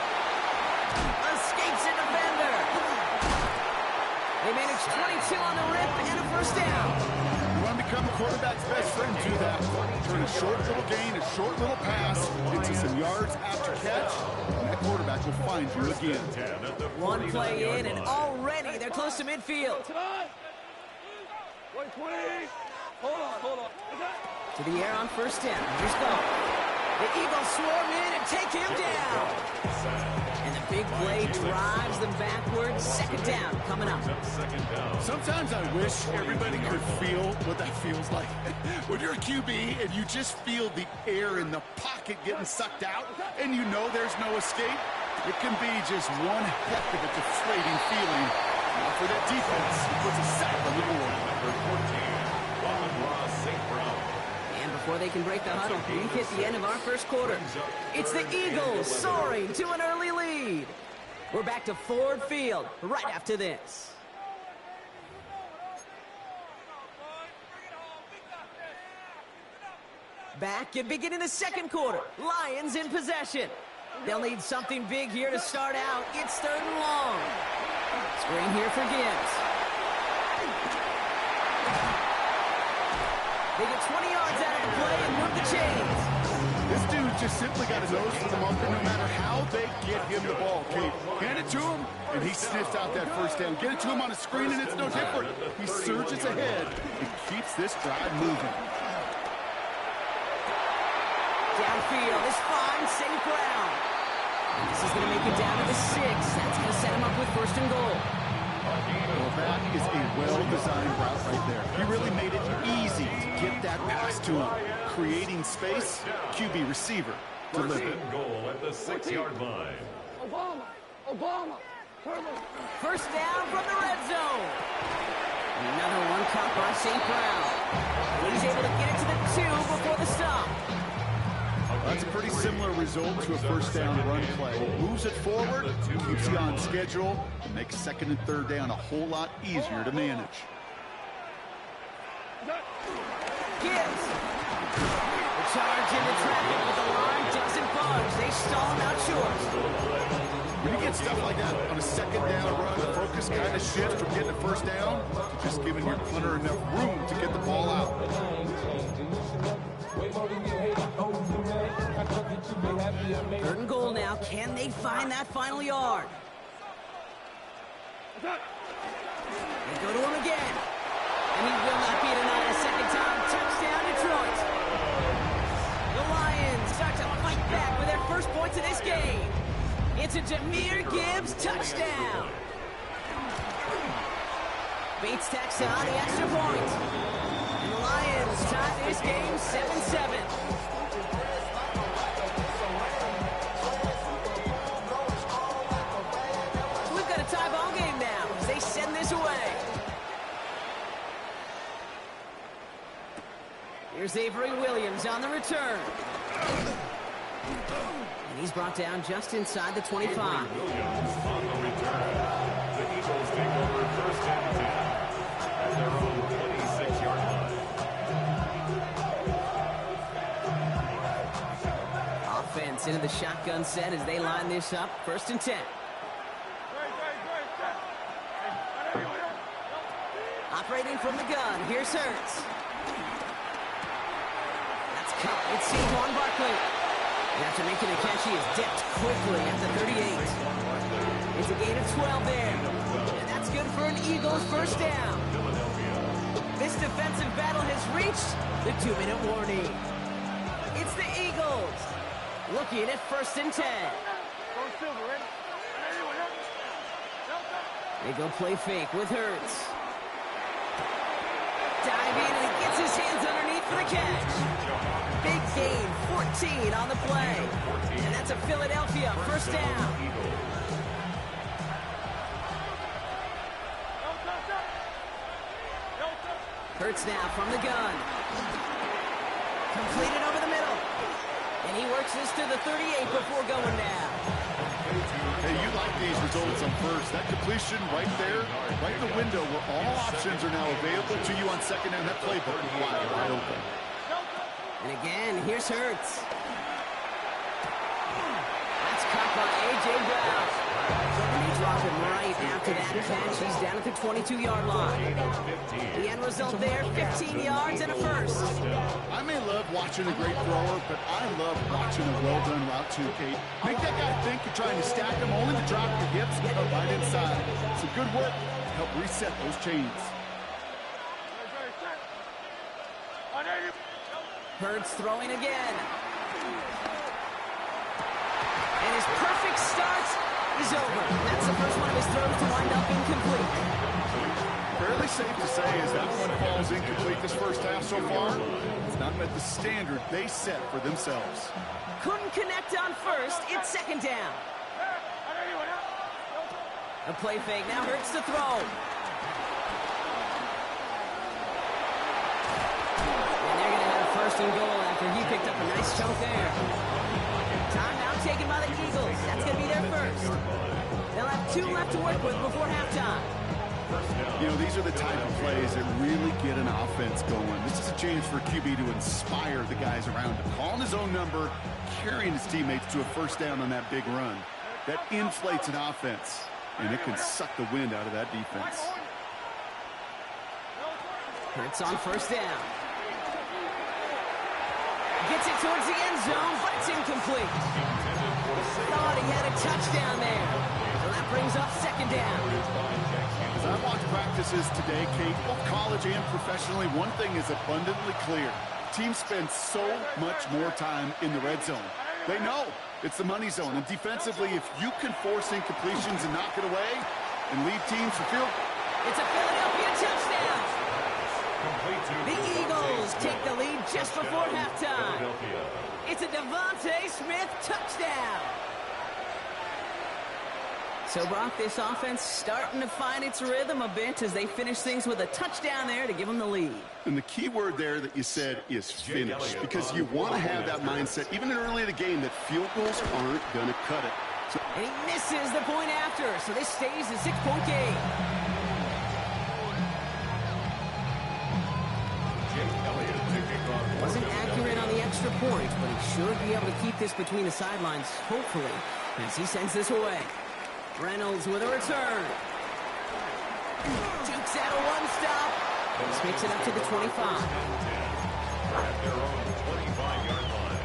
Escapes a defender. They manage 22 on the rip and a 1st down. You want to become a quarterback's best friend, do that. Turn a short little gain, a short little pass into some yards after catch, and that quarterback will find you again. One play in, and already they're close to midfield. Wait, 20. Hold on. To the air on 1st down. Here's Bo. The Eagles swarm in and take him down. And the big play drives them backwards. 2nd down coming up. Sometimes I wish everybody could feel what that feels like. When you're a QB and you just feel the air in the pocket getting sucked out and you know there's no escape, it can be just one heck of a deflating feeling. Now for that defense, it puts a sack on the board. Number 14, St. Brown. And before they can break the huddle, we hit the end of our 1st quarter. It's the Eagles soaring to an early lead. We're back to Ford Field right after this. Back and beginning the 2nd quarter. Lions in possession. They'll need something big here to start out. It's 3rd and long. Screen here for Gibbs. They get 20 yards out of the play and move the chains. This dude just simply got a nose for the marker no matter how they get him the ball, Kate. Hand it to him, and he sniffs out that 1st down. Get it to him on a screen, and it's no different. He surges ahead and keeps this drive moving. Downfield is fine, St. Brown. This is going to make it down to the 6. That's going to set him up with 1st and goal. Well, that is a well-designed route right there. He really made it easy to get that pass to him. Creating space, QB receiver delivered. Goal at the 6-yard line. Obama. 1st down from the red zone. Another one caught by St. Brown. He's able to get it to the 2 before the stop. That's a pretty similar result to a 1st down run play. Moves it forward, keeps you on schedule, and makes 2nd and 3rd down a whole lot easier to manage. Gibbs. The charge into traffic, but the line doesn't budge. They stall him out short. When you get stuff like that on a 2nd down run, the focus kind of shifts from getting a 1st down to just giving your punter enough room to get the ball out. 3rd and goal now. Can they find that final yard? They go to him again. And he will not be denied a 2nd time. Touchdown, Detroit. The Lions start to fight back with their 1st points of this game. It's a Jahmyr Gibbs touchdown. Bates tacks on the extra point. And the Lions tie this game 7-7. Tie ball game now as they send this away. Here's Avery Williams on the return. And he's brought down just inside the 25. Williams on the return. The Eagles take over 1st and 10 at their own 26-yard line. Offense into the shotgun set as they line this up. 1st and 10. Operating from the gun, here's Hurts. That's caught. It's Saquon Barkley. And after making a catch, he is dipped quickly at the 38. It's a gain of 12 there. And that's good for an Eagles 1st down. This defensive battle has reached the 2-minute warning. It's the Eagles looking at 1st and 10. They go play fake with Hurts. Dive in and he gets his hands underneath for the catch. Big gain, 14 on the play. And that's a Philadelphia 1st down. Hurts now from the gun. Completed over the middle. And he works this to the 38 before going down. Hey, you like these results on first. That completion right there, right in the window where all options are now available to you on second down. That playbook wide open. And again, here's Hurts. That's caught by A.J. Brown. And they drop him right after that catch. He's down at the 22-yard line. The end result there, 15 yards and a first. I may love watching a great thrower, but I love watching a well-done route too, Kate. Make that guy think you're trying to stack him only to drop the hips right inside. Some good work to help reset those chains. Hurts throwing again. And his perfect start is over. That's the first one of his throws to wind up incomplete. Fairly safe to say as that one falls incomplete this first half so far, it's not met the standard they set for themselves. Couldn't connect on first. It's second down. A play fake. Now Hurts to throw. And they're going to have first and goal after he picked up a nice chunk there. Timeout taken by the Eagles. That's going to be their first. They'll have 2 left to work with before halftime. You know, these are the type of plays that really get an offense going. This is a chance for a QB to inspire the guys around him. Calling his own number, carrying his teammates to a first down on that big run. That inflates an offense, and it can suck the wind out of that defense. Hurts on first down. Gets it towards the end zone, but it's incomplete. Thought he had a touchdown there. So that brings up second down. As I watch practices today, Kate, both college and professionally, one thing is abundantly clear. Teams spend so much more time in the red zone. They know it's the money zone. And defensively, if you can force incompletions and knock it away and lead teams for field. It's a Philadelphia touchdown. The Eagles take the lead just before halftime. It's a Devontae Smith touchdown. So, Brock, this offense starting to find its rhythm a bit as they finish things with a touchdown there to give them the lead. And the key word there that you said is finish, because you want to have that mindset, even early in the game, that field goals aren't going to cut it. So and he misses the point after, so this stays a 6-point game. Wasn't accurate on the extra point, but he should be able to keep this between the sidelines, hopefully, as he sends this away. Reynolds with a return. Dukes out a one-stop. This makes it up to the 25. At their own 25-yard line.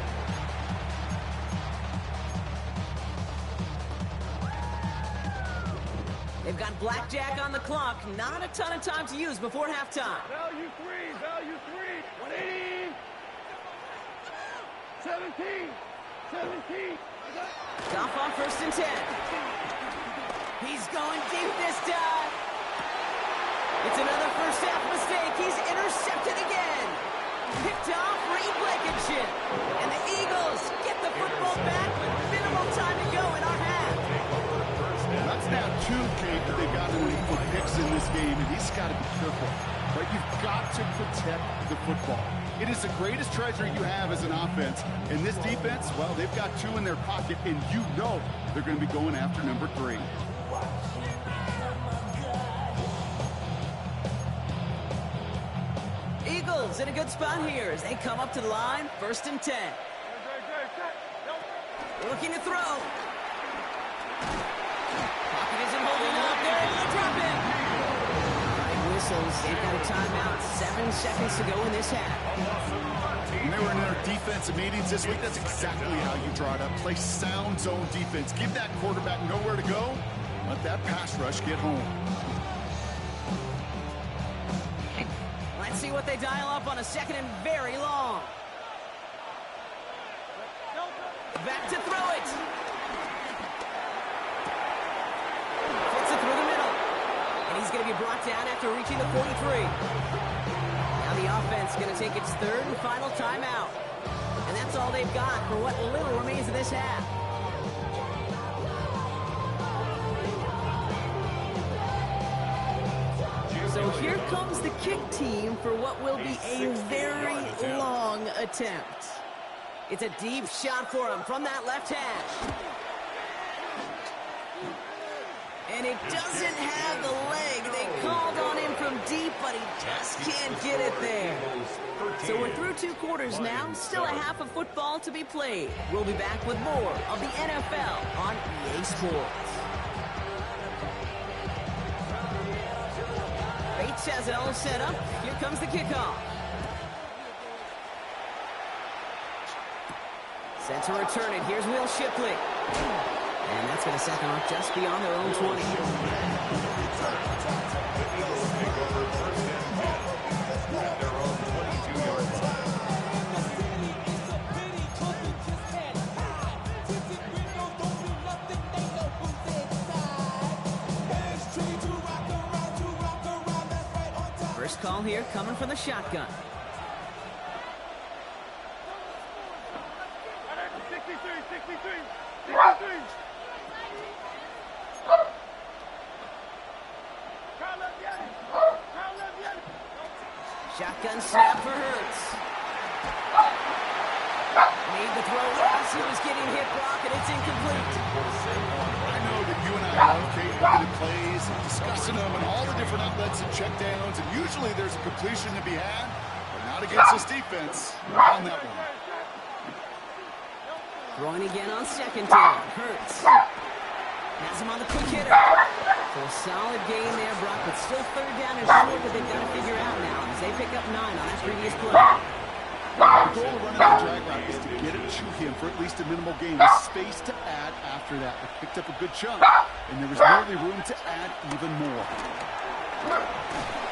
They've got blackjack on the clock. Not a ton of time to use before halftime. Value three, 180. 17. Goff on first and 10. He's going deep this time. It's another first half mistake. He's intercepted again. Picked off Reed Blankenship. And the Eagles get the football back with minimal time to go in our half. that's now 2, Kate, that they've gotten for picks in this game, and he's got to be careful. Right? You've got to protect the football. It is the greatest treasure you have as an offense. And this defense, well, they've got 2 in their pocket, and you know they're going to be going after number 3. Eagles in a good spot here as they come up to the line, first and 10. Looking to throw. Pocket isn't holding up. They're able to drop him. Whistles. They've got a timeout. 7 seconds to go in this half. When they were in our defensive meetings this week, that's exactly how you draw it up. Play sound zone defense. Give that quarterback nowhere to go. Let that pass rush get home. Let's see what they dial up on a second and very long. Back to throw it. Fits it through the middle. And he's going to be brought down after reaching the 43. Now the offense going to take its 3rd and final timeout. And that's all they've got for what little remains of this half. So here comes the kick team for what will be a very long attempt. It's a deep shot for him from that left hash. And it doesn't have the leg. They called on him from deep, but he just can't get it there. So we're through 2 quarters now. Still a half of football to be played. We'll be back with more of the NFL on EA Sports. Bates has it all set up. Here comes the kickoff. Set to return it. Here's Will Shipley. And that's going to set them up just beyond their own 20. First call here coming from the shotgun. 63. Shotgun snap for Hurts. Made the throw as he was getting hit, Brock, and it's incomplete. I know that you and I love Kate looking at plays and discussing them and all the different outlets and checkdowns, and usually there's a completion to be had, but not against this defense. Not on that one. Throwing again on second down. Hurts. Has him on the quick hitter. So a solid game there, Brock, but still third down and short that they've got to figure out now as they pick up 9 on that previous play. The goal of running the drag route is to get it to him for at least a minimal gain. With space to add after that. They picked up a good chunk, and there was nearly room to add even more.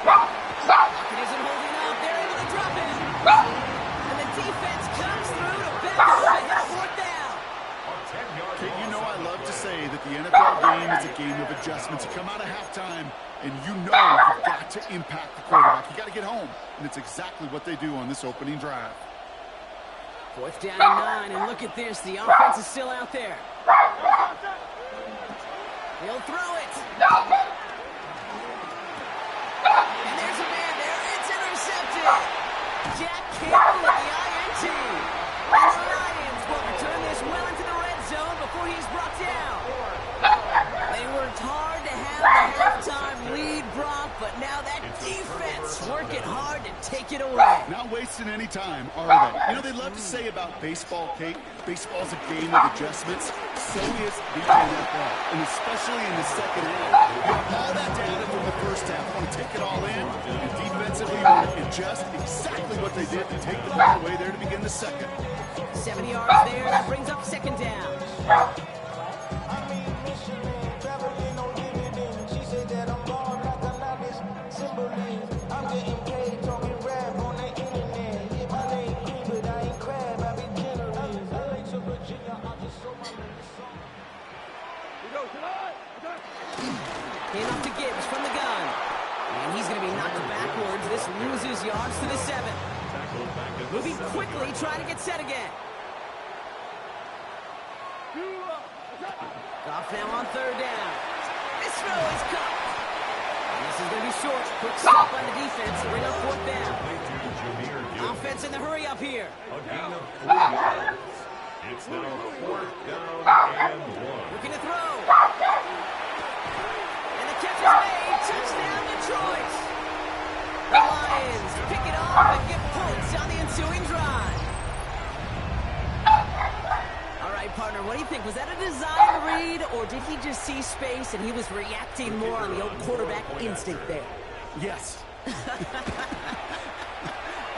It isn't holding up. They're able to drop it. And the defense comes through to back up ahead of fourth down. Kate, you know I love to say that the NFL game is a game of adjustments. You come out of halftime, and you know you've got to impact the quarterback. You got to get home, and it's exactly what they do on this opening drive. Fourth down and 9, and look at this. The offense is still out there. He'll throw it. And there's a man there. It's intercepted. Jack Campbell at the INT. And the Lions will return this well into the red zone before he's brought down. They worked hard to have the halftime lead, Brock, but now that defense working hard to take it away. Not wasting any time, are they? You know, they love to say about baseball, Kate, baseball's a game of adjustments. So is the NFL, and especially in the second half. You have all that data from the first half. Want to take it all in, and defensively you want to adjust exactly what they did to take the ball away there to begin the second. 70 yards there. That brings up second down. Came up to Gibbs from the gun. And he's going to be knocked backwards. This loses yards to the 7. Moving quickly, trying to get set again. Goff now on third down. This throw is caught. And this is going to be short. Quick stop on the defense to bring up fourth down. Offense in the hurry up here. A gain of 4 yards. It's now 4th down and 1. Looking to throw. And the catch is made. Touchdown Detroit. The Lions pick it off and get points on the ensuing drive. All right, partner, what do you think? Was that a design read, or did he just see space and he was reacting more on the old quarterback instinct there? Yes. I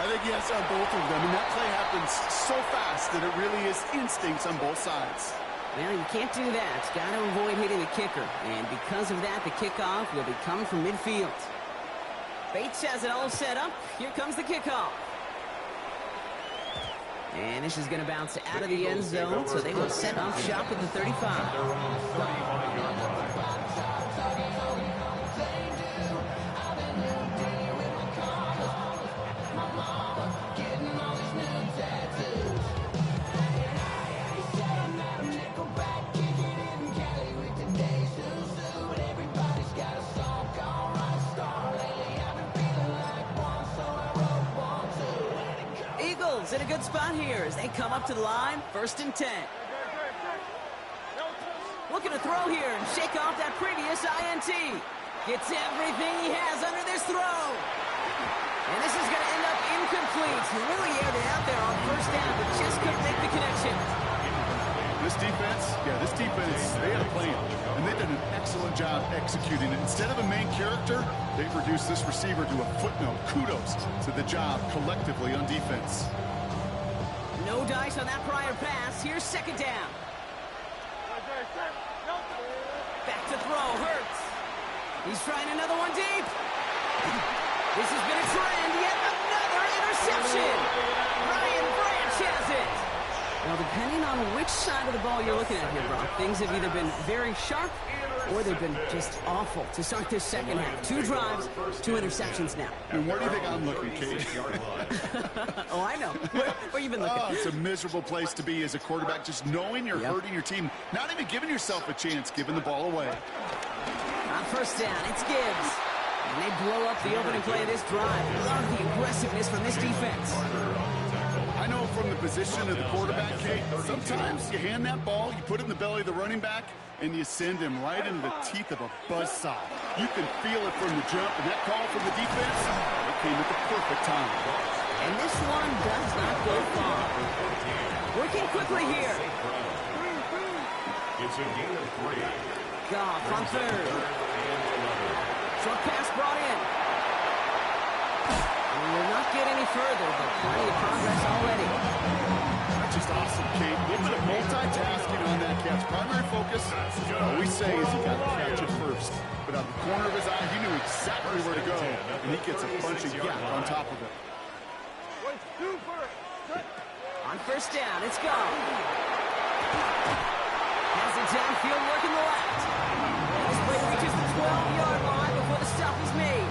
think yes on both of them, and that play happens so fast that it really is instincts on both sides. Well, you can't do that. Got to avoid hitting the kicker, and because of that, the kickoff will be coming from midfield. Bates has it all set up. Here comes the kickoff. And this is going to bounce out of the end zone, so they will set up shop at the 35. Eagles in a good spot here as they come up to the line, 1st and 10. Looking to throw here and shake off that previous INT. Gets everything he has under this throw. And this is going to end up incomplete. He really aired it out there on 1st down, but just couldn't make the connection. This defense, they had a plan, and they've done an excellent job executing it. Instead of a main character, they've reduced this receiver to a footnote. Kudos to the job collectively on defense. No dice on that prior pass. Here's 2nd down. Back to throw, Hurts. He's trying another one deep. This has been a trend, yet another interception. Ryan Branch has it. Well, depending on which side of the ball you're looking at here, Brock, things have either been very sharp or they've been just awful to start this second half. 2 drives, 2 interceptions now. And where do you think I'm looking, Kate? Oh, I know. Where you been looking? Oh, it's a miserable place to be as a quarterback, just knowing you're hurting your team, not even giving yourself a chance, giving the ball away. On 1st down, it's Gibbs. And they blow up the opening play of this drive. Love the aggressiveness from this defense. I know from the position of the quarterback, Kate, sometimes you hand that ball, you put it in the belly of the running back, and you send him right into the teeth of a buzzsaw. You can feel it from the jump, and that call from the defense, it came at the perfect time. And this one does not go far. Working quickly here. It's a gain of 3. Goff on 3rd. Short pass brought in. We will not get any further, but plenty of progress already. That's just awesome, Kate. A little bit of multitasking on that catch. Primary focus, all we say is he got to catch it first. But out the corner of his eye, he knew exactly where to go, and he gets a bunch of yak on top of it. On 1st down, it's gone. Has it downfield working the left. This play reaches the 12-yard line before the stop is made.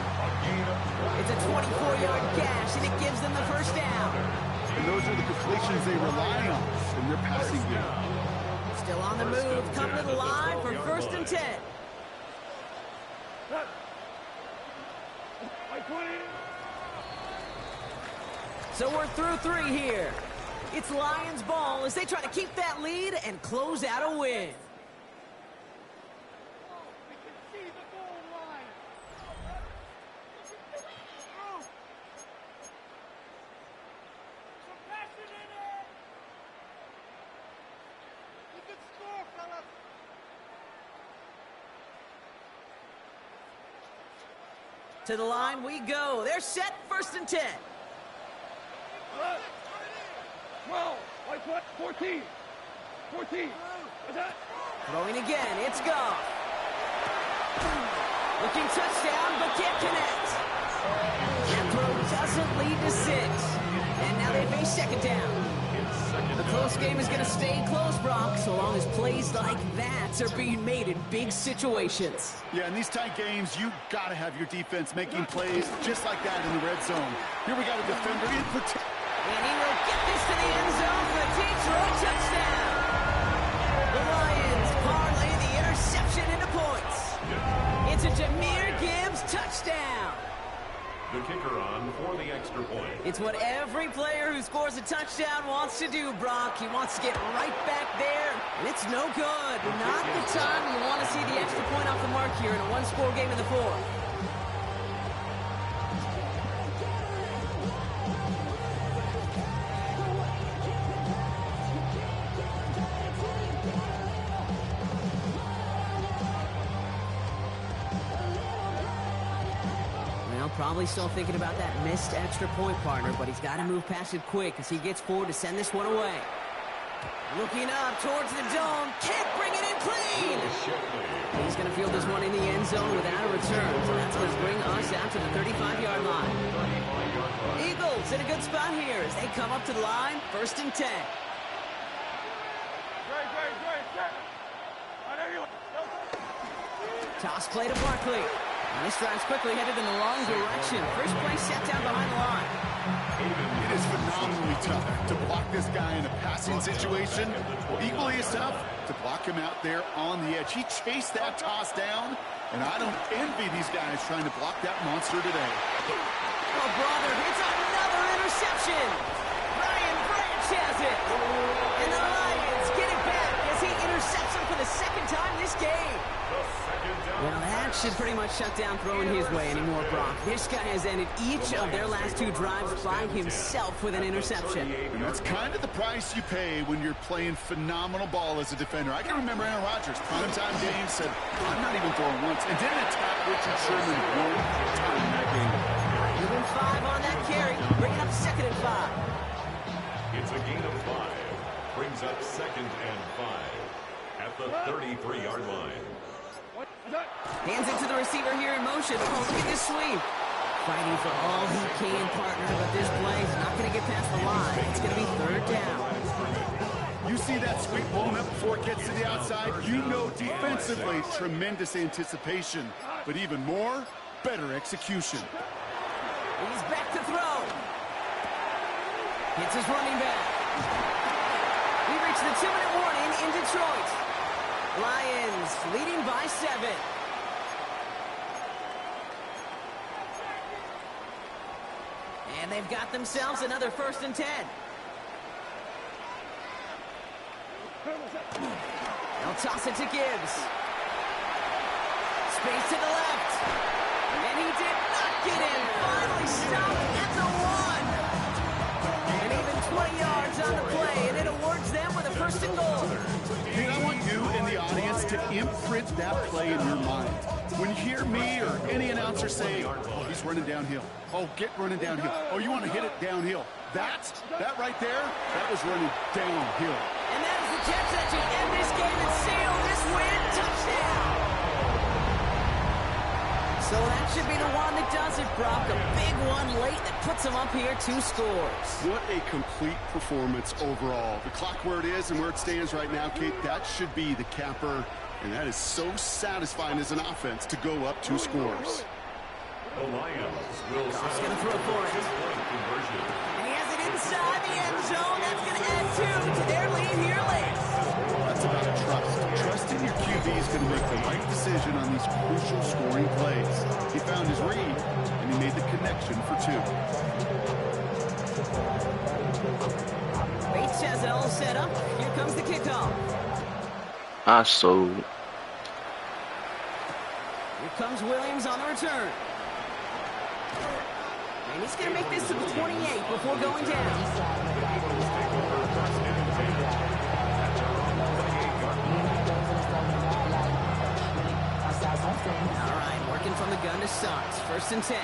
It's a 24-yard gash, and it gives them the 1st down. And those are the completions they rely on from their passing game. Still on the move, coming to the line for 1st and 10. So we're through 3 here. It's Lions ball as they try to keep that lead and close out a win. To the line we go. They're set, 1st and 10. 12, 14. Throwing again, it's Goff. Looking touchdown, but can't connect. That throw doesn't lead to 6. And now they face 2nd down. The close game is going to stay close, Brock, so long as plays like that are being made in big situations. Yeah, in these tight games, you got to have your defense making plays just like that in the red zone. Here we got a defender in particular. And he will get this to the end zone for a Detroit touchdown. The Lions parlay the interception into points. It's a Jahmyr Gibbs touchdown. The kicker on for the extra point. It's what every player who scores a touchdown wants to do, Brock. He wants to get right back there, and it's no good. Not the time you want to see the extra point off the mark here in a one-score game in the 4th. Probably still thinking about that missed extra point, partner, but he's got to move past it quick as he gets forward to send this one away. Looking up towards the dome, can't bring it in clean. He's going to field this one in the end zone without a return, so that's going to bring us out to the 35-yard line. Eagles in a good spot here as they come up to the line, 1st and 10. Toss play to Barkley. And this drive's quickly headed in the wrong direction. First play set down behind the line. It is phenomenally tough to block this guy in a passing situation. Equally as tough to block him out there on the edge. He chased that toss down, and I don't envy these guys trying to block that monster today. Oh, brother, it's another interception. Ryan Beach has it. And the Lions get it back as he intercepts him for the second time this game. Well, that should pretty much shut down throwing his way anymore, Brock. This guy has ended each of their last 2 drives by himself with an interception. And that's kind of the price you pay when you're playing phenomenal ball as a defender. I can remember Aaron Rodgers, primetime game, said, I'm not even throwing once, and didn't attack Richard Sherman one time in that game. Given 5 on that carry, bringing up 2nd and 5. It's a gain of 5. Brings up 2nd and 5 at the 33-yard line. Hands it to the receiver here in motion. Oh, look at this sweep. Fighting for all he can, partner, but this play is not going to get past the line. It's going to be 3rd down. You see that sweep blown up before it gets to the outside, you know defensively, tremendous anticipation, but even more, better execution. He's back to throw. Hits his running back. We reach the 2-minute warning in Detroit. Lions leading by 7. And they've got themselves another 1st and 10. They'll toss it to Gibbs. Space to the left. And he did not get in. Finally stopped at the 1. And even 20 yards on the play, and it awards them with a 1st and goal. Dude, I want you and the audience to imprint that play in your mind. When you hear me or any announcer say, oh, he's running downhill. Oh, get running downhill. Oh, you want to hit it downhill. That right there, that was running downhill. And that is the catch that should end this game and seal this win. Touchdown! So that should be the one that does it, Brock. A big one late that puts them up here 2 scores. What a complete performance overall. The clock where it is and where it stands right now, Kate, that should be the capper. And that is so satisfying as an offense to go up 2 scores. The Lions will Goff's going to throw for it. And he has it inside the end zone. That's going to add 2 to their lead here late. That's about trust. Trusting your QB is going to make the right decision on these crucial scoring plays. He found his read, and he made the connection for 2. Bates has it all set up. Here comes the kickoff. I sold. Here comes Williams on the return. And he's going to make this to the 28 before going down. All right, working from the gun to Suggs. 1st and 10.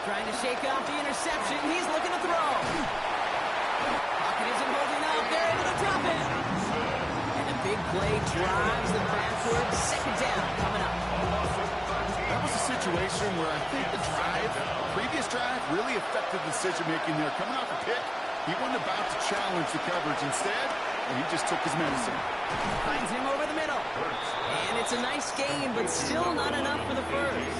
Trying to shake off the interception. He's looking to throw. Pocket isn't holding up. They're able to drop it. And a big play drives them backwards. 2nd down coming up. That was a situation where I think the previous drive, really affected the decision-making there. Coming off a pick, he wasn't about to challenge the coverage. Instead, he just took his medicine. Finds him over the middle. And it's a nice gain, but still not enough for the 1st.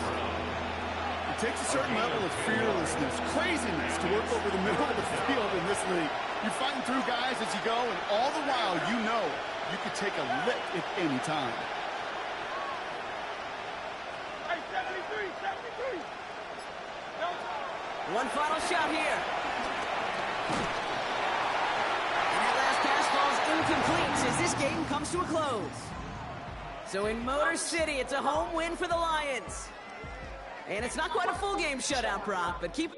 It takes a certain level of fearlessness, craziness to work over the middle of the field in this league. You're fighting through guys as you go, and all the while you know you could take a lick at any time. One final shot here. And that last pass falls incomplete as this game comes to a close. So in Motor City, it's a home win for the Lions. And it's not quite a full game shutout, Brock, but keep...